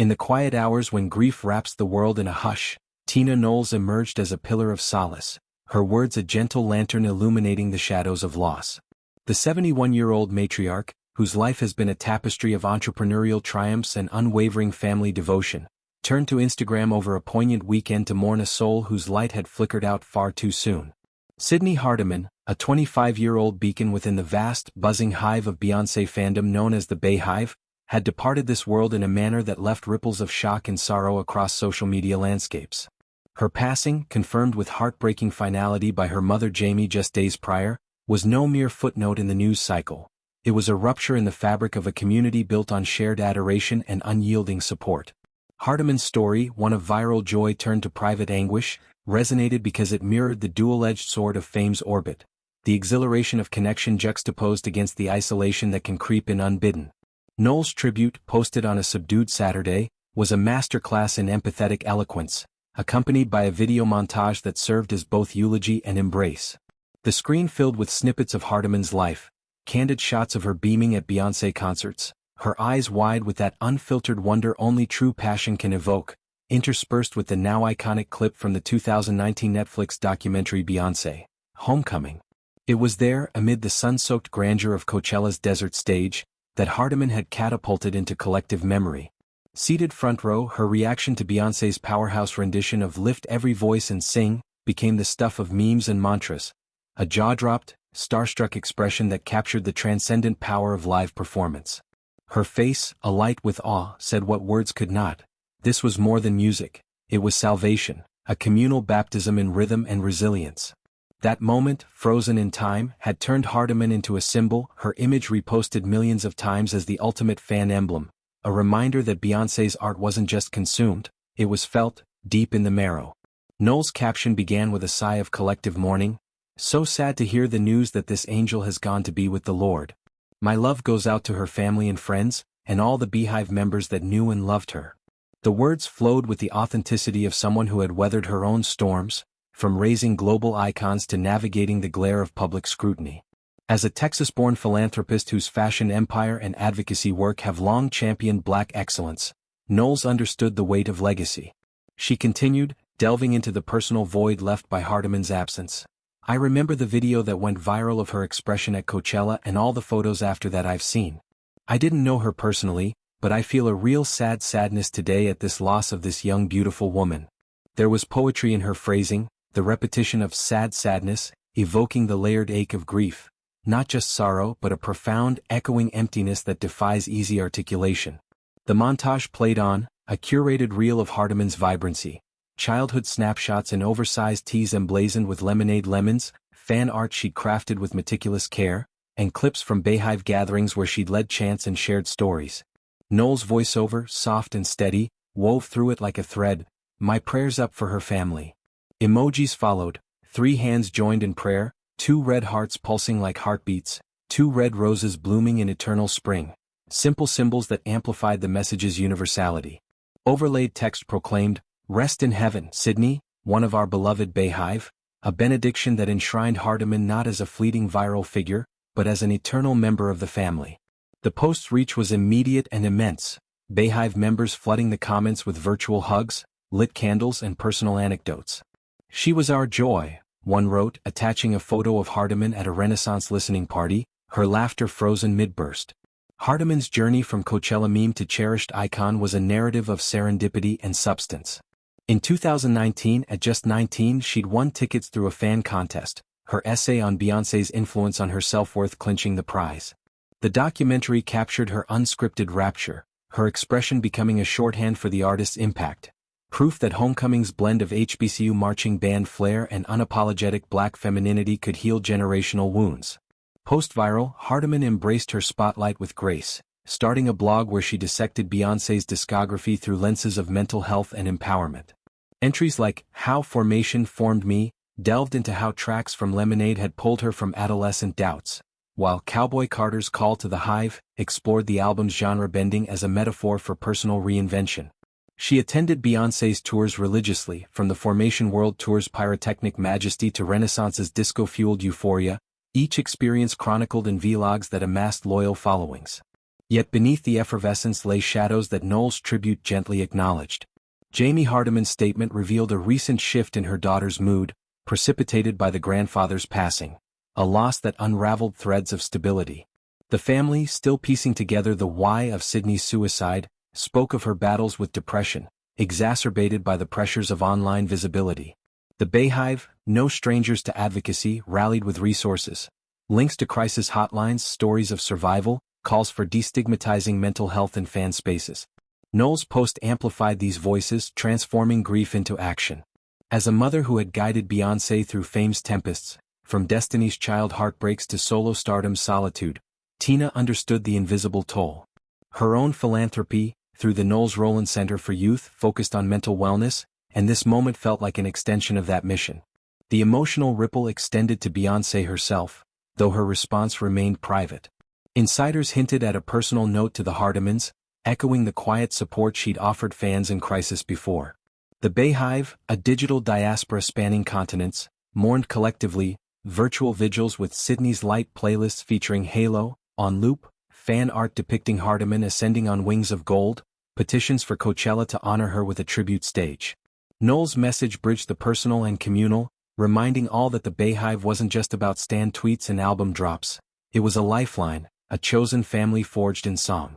In the quiet hours when grief wraps the world in a hush, Tina Knowles emerged as a pillar of solace, her words a gentle lantern illuminating the shadows of loss. The 71-year-old matriarch, whose life has been a tapestry of entrepreneurial triumphs and unwavering family devotion, turned to Instagram over a poignant weekend to mourn a soul whose light had flickered out far too soon. Sydney Hardiman, a 25-year-old beacon within the vast, buzzing hive of Beyoncé fandom known as the Beyhive, had departed this world in a manner that left ripples of shock and sorrow across social media landscapes. Her passing, confirmed with heartbreaking finality by her mother Jamie just days prior, was no mere footnote in the news cycle. It was a rupture in the fabric of a community built on shared adoration and unyielding support. Hardiman's story, one of viral joy turned to private anguish, resonated because it mirrored the dual-edged sword of fame's orbit, the exhilaration of connection juxtaposed against the isolation that can creep in unbidden. Knowles' tribute, posted on a subdued Saturday, was a masterclass in empathetic eloquence, accompanied by a video montage that served as both eulogy and embrace. The screen filled with snippets of Hardiman's life, candid shots of her beaming at Beyoncé concerts, her eyes wide with that unfiltered wonder only true passion can evoke, interspersed with the now iconic clip from the 2019 Netflix documentary Beyoncé, Homecoming. It was there, amid the sun-soaked grandeur of Coachella's desert stage, that Hardiman had catapulted into collective memory. Seated front row, her reaction to Beyoncé's powerhouse rendition of Lift Every Voice and Sing became the stuff of memes and mantras, a jaw-dropped, starstruck expression that captured the transcendent power of live performance. Her face, alight with awe, said what words could not. This was more than music, it was salvation, a communal baptism in rhythm and resilience. That moment, frozen in time, had turned Hardiman into a symbol, her image reposted millions of times as the ultimate fan emblem, a reminder that Beyoncé's art wasn't just consumed, it was felt, deep in the marrow. Knowles' caption began with a sigh of collective mourning. So sad to hear the news that this angel has gone to be with the Lord. My love goes out to her family and friends, and all the Beehive members that knew and loved her. The words flowed with the authenticity of someone who had weathered her own storms, from raising global icons to navigating the glare of public scrutiny. As a Texas-born philanthropist whose fashion empire and advocacy work have long championed Black excellence, Knowles understood the weight of legacy. She continued, delving into the personal void left by Hardiman's absence. I remember the video that went viral of her expression at Coachella and all the photos after that I've seen. I didn't know her personally, but I feel a real sadness today at this loss of this young beautiful woman. There was poetry in her phrasing, the repetition of sadness, evoking the layered ache of grief, not just sorrow but a profound, echoing emptiness that defies easy articulation. The montage played on, a curated reel of Hardiman's vibrancy. Childhood snapshots in oversized tees emblazoned with lemonade lemons, fan art she'd crafted with meticulous care, and clips from Beyhive gatherings where she'd led chants and shared stories. Knowles' voiceover, soft and steady, wove through it like a thread, my prayers up for her family. Emojis followed, 3 hands joined in prayer, 2 red hearts pulsing like heartbeats, 2 red roses blooming in eternal spring. Simple symbols that amplified the message's universality. Overlaid text proclaimed, Rest in heaven, Sydney, one of our beloved Beyhive, a benediction that enshrined Hardiman not as a fleeting viral figure, but as an eternal member of the family. The post's reach was immediate and immense, Beyhive members flooding the comments with virtual hugs, lit candles and personal anecdotes. She was our joy, one wrote, attaching a photo of Hardiman at a Renaissance listening party, her laughter frozen mid-burst. Hardiman's journey from Coachella meme to cherished icon was a narrative of serendipity and substance. In 2019, at just 19, she'd won tickets through a fan contest, her essay on Beyoncé's influence on her self-worth clinching the prize. The documentary captured her unscripted rapture, her expression becoming a shorthand for the artist's impact. Proof that Homecoming's blend of HBCU marching band flair and unapologetic Black femininity could heal generational wounds. Post-viral, Hardiman embraced her spotlight with grace, starting a blog where she dissected Beyoncé's discography through lenses of mental health and empowerment. Entries like How Formation Formed Me delved into how tracks from Lemonade had pulled her from adolescent doubts, while Cowboy Carter's Call to the Hive explored the album's genre bending as a metaphor for personal reinvention. She attended Beyoncé's tours religiously, from the Formation World Tour's pyrotechnic majesty to Renaissance's disco-fueled euphoria, each experience chronicled in vlogs that amassed loyal followings. Yet beneath the effervescence lay shadows that Knowles' tribute gently acknowledged. Jamie Hardiman's statement revealed a recent shift in her daughter's mood, precipitated by the grandfather's passing, a loss that unraveled threads of stability. The family, still piecing together the why of Sydney's suicide, spoke of her battles with depression, exacerbated by the pressures of online visibility. The Bayhive, no strangers to advocacy, rallied with resources, links to crisis hotlines, stories of survival, calls for destigmatizing mental health in fan spaces. Knowles' post amplified these voices, transforming grief into action. As a mother who had guided Beyoncé through fame's tempests, from Destiny's Child heartbreaks to solo stardom's solitude, Tina understood the invisible toll. Her own philanthropy, through the Knowles Roland Center for Youth, focused on mental wellness, and this moment felt like an extension of that mission. The emotional ripple extended to Beyoncé herself, though her response remained private. Insiders hinted at a personal note to the Hardimans, echoing the quiet support she'd offered fans in crisis before. The Bayhive, a digital diaspora spanning continents, mourned collectively, virtual vigils with Sydney's Light playlists featuring Halo, on loop, fan art depicting Hardiman ascending on wings of gold, petitions for Coachella to honor her with a tribute stage. Knowles' message bridged the personal and communal, reminding all that the Bayhive wasn't just about stan tweets and album drops. It was a lifeline, a chosen family forged in song.